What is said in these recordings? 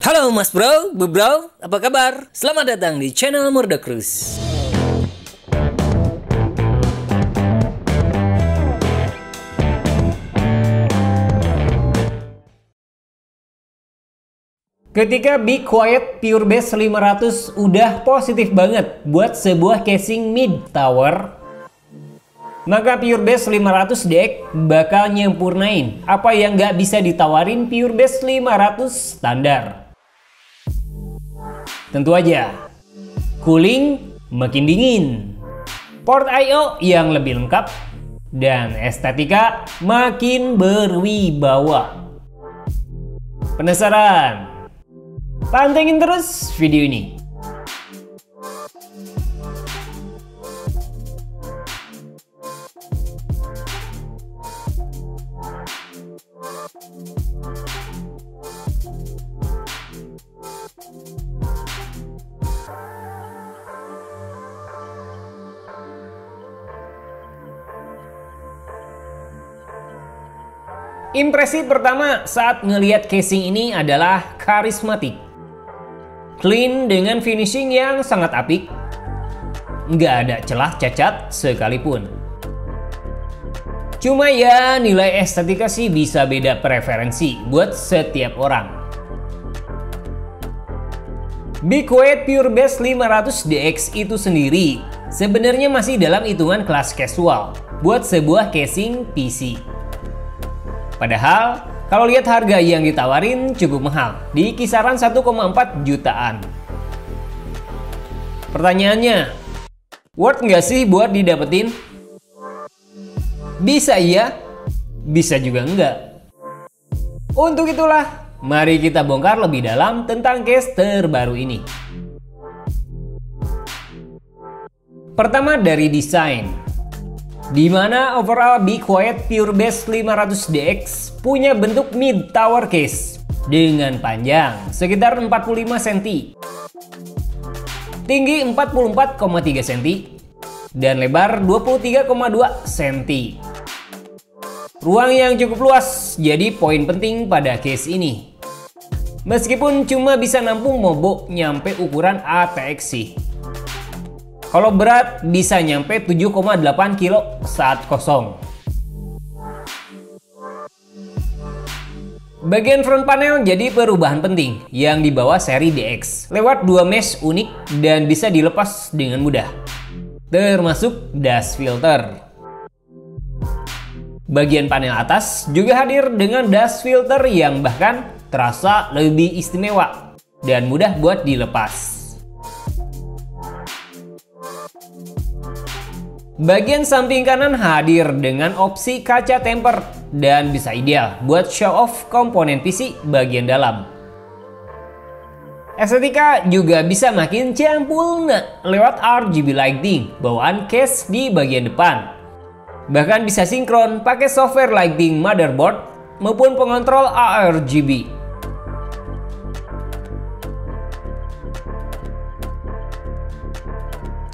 Halo Mas Bro, Bu Bro, apa kabar? Selamat datang di channel Murdacruise. Ketika Be Quiet Pure Base 500 udah positif banget buat sebuah casing mid tower, maka Pure Base 500 deck bakal nyempurnain apa yang nggak bisa ditawarin Pure Base 500 standar. Tentu aja, cooling makin dingin, port I/O yang lebih lengkap, dan estetika makin berwibawa. Penasaran? Pantengin terus video ini. Impresi pertama saat ngelihat casing ini adalah karismatik. Clean dengan finishing yang sangat apik. Nggak ada celah cacat sekalipun. Cuma ya nilai estetika sih bisa beda preferensi buat setiap orang. Be Quiet Pure Base 500 DX itu sendiri sebenarnya masih dalam hitungan kelas casual buat sebuah casing PC. Padahal, kalau lihat harga yang ditawarin cukup mahal, di kisaran 1,4 jutaan. Pertanyaannya, worth nggak sih buat didapetin? Bisa iya, bisa juga enggak. Untuk itulah, mari kita bongkar lebih dalam tentang case terbaru ini. Pertama dari desain, di mana overall Be Quiet Pure Base 500 DX punya bentuk mid tower case dengan panjang sekitar 45 cm, tinggi 44,3 cm, dan lebar 23,2 cm. Ruang yang cukup luas jadi poin penting pada case ini. Meskipun cuma bisa nampung mobo nyampe ukuran ATX sih. Kalau berat bisa nyampe 7,8 kilo saat kosong. Bagian front panel jadi perubahan penting yang dibawa seri DX lewat dua mesh unik dan bisa dilepas dengan mudah, termasuk dust filter. Bagian panel atas juga hadir dengan dust filter yang bahkan terasa lebih istimewa dan mudah buat dilepas. Bagian samping kanan hadir dengan opsi kaca temper dan bisa ideal buat show off komponen PC bagian dalam. Estetika juga bisa makin campurna lewat RGB lighting bawaan case di bagian depan. Bahkan bisa sinkron pakai software lighting motherboard maupun pengontrol ARGB.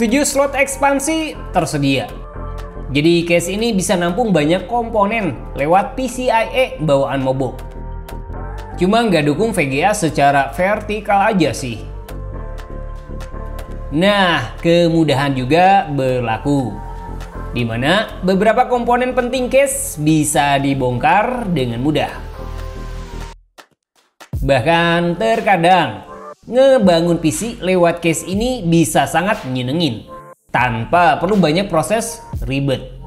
Tujuh slot ekspansi tersedia. Jadi case ini bisa nampung banyak komponen lewat PCIe bawaan mobo. Cuma nggak dukung VGA secara vertikal aja sih. Nah, kemudahan juga berlaku, di mana beberapa komponen penting case bisa dibongkar dengan mudah. Bahkan terkadang ngebangun PC lewat case ini bisa sangat nyenengin tanpa perlu banyak proses ribet.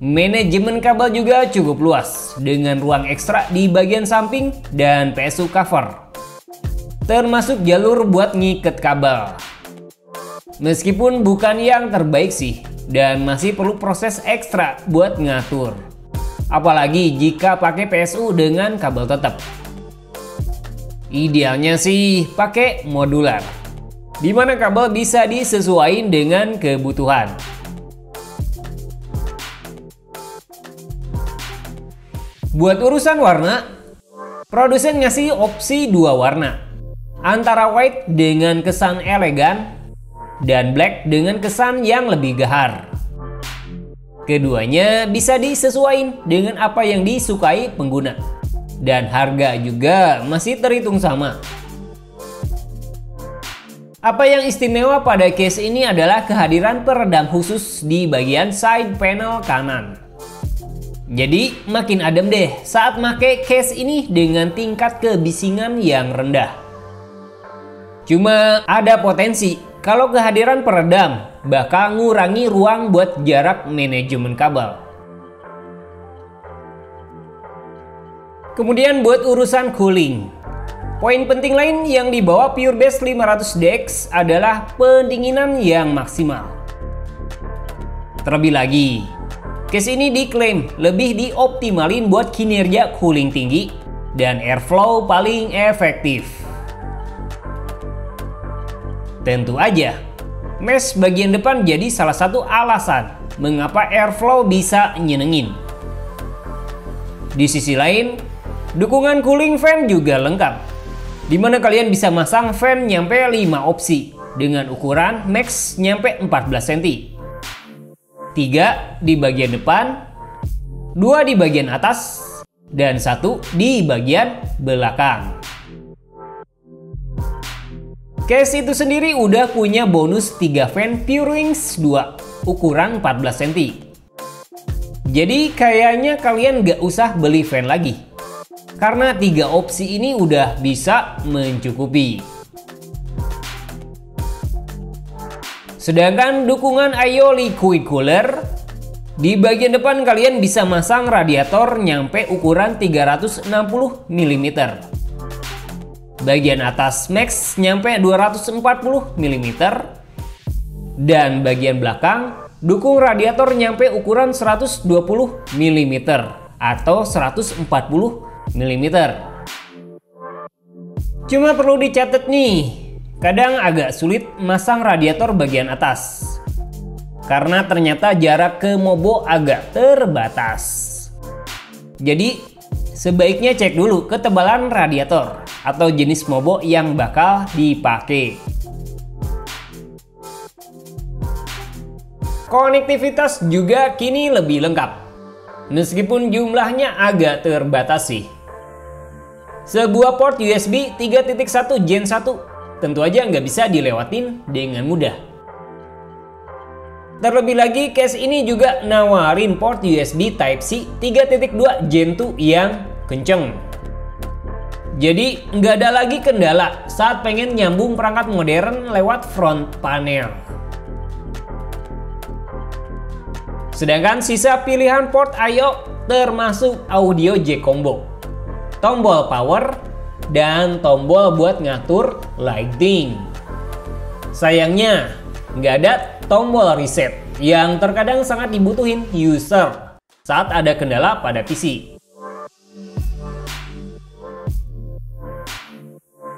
Manajemen kabel juga cukup luas dengan ruang ekstra di bagian samping dan PSU cover, termasuk jalur buat ngiket kabel. Meskipun bukan yang terbaik sih dan masih perlu proses ekstra buat ngatur, apalagi jika pakai PSU dengan kabel tetap. Idealnya sih pakai modular, di mana kabel bisa disesuaikan dengan kebutuhan. Buat urusan warna, produsen ngasih opsi 2 warna, antara white dengan kesan elegan dan black dengan kesan yang lebih gahar. Keduanya bisa disesuaikan dengan apa yang disukai pengguna, dan harga juga masih terhitung sama. Apa yang istimewa pada case ini adalah kehadiran peredam khusus di bagian side panel kanan. Jadi makin adem deh saat make case ini dengan tingkat kebisingan yang rendah. Cuma ada potensi kalau kehadiran peredam bakal ngurangi ruang buat jarak manajemen kabel. Kemudian buat urusan cooling, poin penting lain yang dibawa Purebase 500DX adalah pendinginan yang maksimal. Terlebih lagi, case ini diklaim lebih dioptimalin buat kinerja cooling tinggi dan airflow paling efektif. Tentu aja, mesh bagian depan jadi salah satu alasan mengapa airflow bisa nyenengin. Di sisi lain, dukungan cooling fan juga lengkap, di mana kalian bisa masang fan nyampe 5 opsi dengan ukuran max nyampe 14 cm. 3 di bagian depan, 2 di bagian atas, dan satu di bagian belakang. Case itu sendiri udah punya bonus 3 fan PureWings 2 ukuran 14 cm. Jadi kayaknya kalian gak usah beli fan lagi, karena 3 opsi ini udah bisa mencukupi. Sedangkan dukungan Ayo Liquid Cooler, di bagian depan kalian bisa masang radiator nyampe ukuran 360 mm. Bagian atas max nyampe 240 mm. Dan bagian belakang dukung radiator nyampe ukuran 120 mm atau 140 mm. Cuma perlu dicatat nih, kadang agak sulit masang radiator bagian atas, karena ternyata jarak ke mobo agak terbatas. Jadi sebaiknya cek dulu ketebalan radiator atau jenis mobo yang bakal dipakai. Konektivitas juga kini lebih lengkap, meskipun jumlahnya agak terbatas sih. Sebuah port USB 3.1 Gen 1 tentu aja nggak bisa dilewatin dengan mudah. Terlebih lagi, case ini juga nawarin port USB Type-C 3.2 Gen 2 yang kenceng. Jadi nggak ada lagi kendala saat pengen nyambung perangkat modern lewat front panel. Sedangkan sisa pilihan port I/O termasuk audio jack combo, tombol power, dan tombol buat ngatur lighting. Sayangnya nggak ada tombol reset yang terkadang sangat dibutuhin user saat ada kendala pada PC.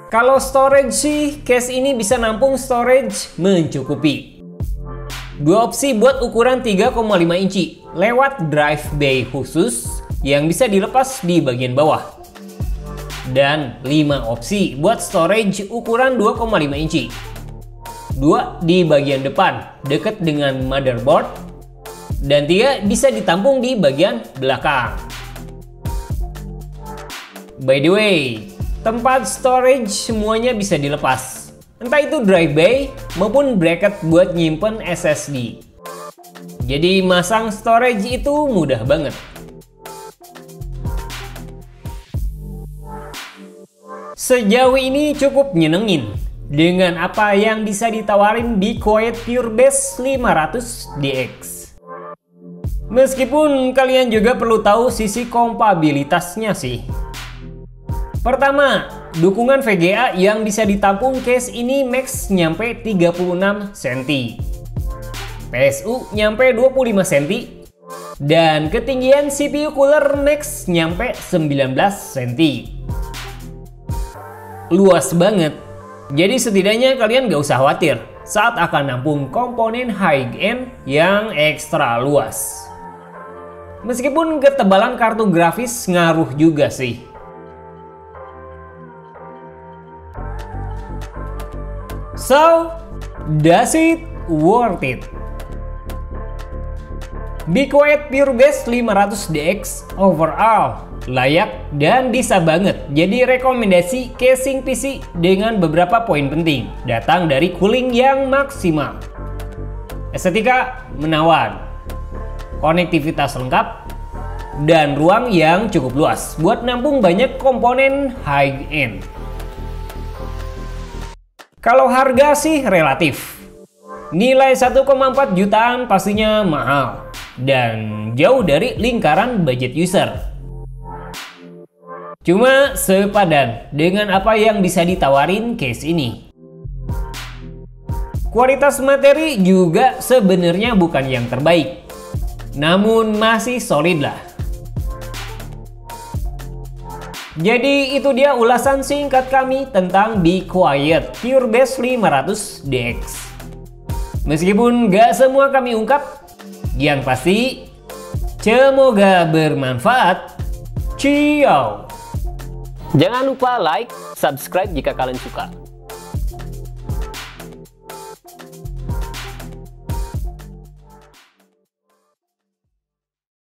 Kalau storage sih, case ini bisa nampung storage mencukupi. Dua opsi buat ukuran 3,5 inci lewat drive bay khusus yang bisa dilepas di bagian bawah. Dan 5 opsi buat storage ukuran 2,5 inci. 2 di bagian depan dekat dengan motherboard, dan 3 bisa ditampung di bagian belakang. By the way, tempat storage semuanya bisa dilepas, entah itu drive bay maupun bracket buat nyimpen SSD. Jadi masang storage itu mudah banget. Sejauh ini cukup nyenengin dengan apa yang bisa ditawarin di Quiet PureBase 500DX. Meskipun kalian juga perlu tahu sisi kompabilitasnya sih. Pertama, dukungan VGA yang bisa ditampung case ini max nyampe 36 cm. PSU nyampe 25 cm. Dan ketinggian CPU cooler max nyampe 19 cm. Luas banget. Jadi setidaknya kalian gak usah khawatir saat akan nampung komponen high-end yang ekstra luas. Meskipun ketebalan kartu grafis ngaruh juga sih. So, does it worth it? Be Quiet PureBase 500DX overall layak dan bisa banget jadi rekomendasi casing PC dengan beberapa poin penting, datang dari cooling yang maksimal, estetika menawan, konektivitas lengkap, dan ruang yang cukup luas buat nampung banyak komponen high-end. Kalau harga sih relatif. Nilai 1,4 jutaan pastinya mahal dan jauh dari lingkaran budget user. Cuma sepadan dengan apa yang bisa ditawarin case ini. Kualitas materi juga sebenarnya bukan yang terbaik, namun masih solid lah. Jadi itu dia ulasan singkat kami tentang Be Quiet PureBase 500DX. Meskipun gak semua kami ungkap, yang pasti semoga bermanfaat. Ciao. Jangan lupa like, subscribe jika kalian suka.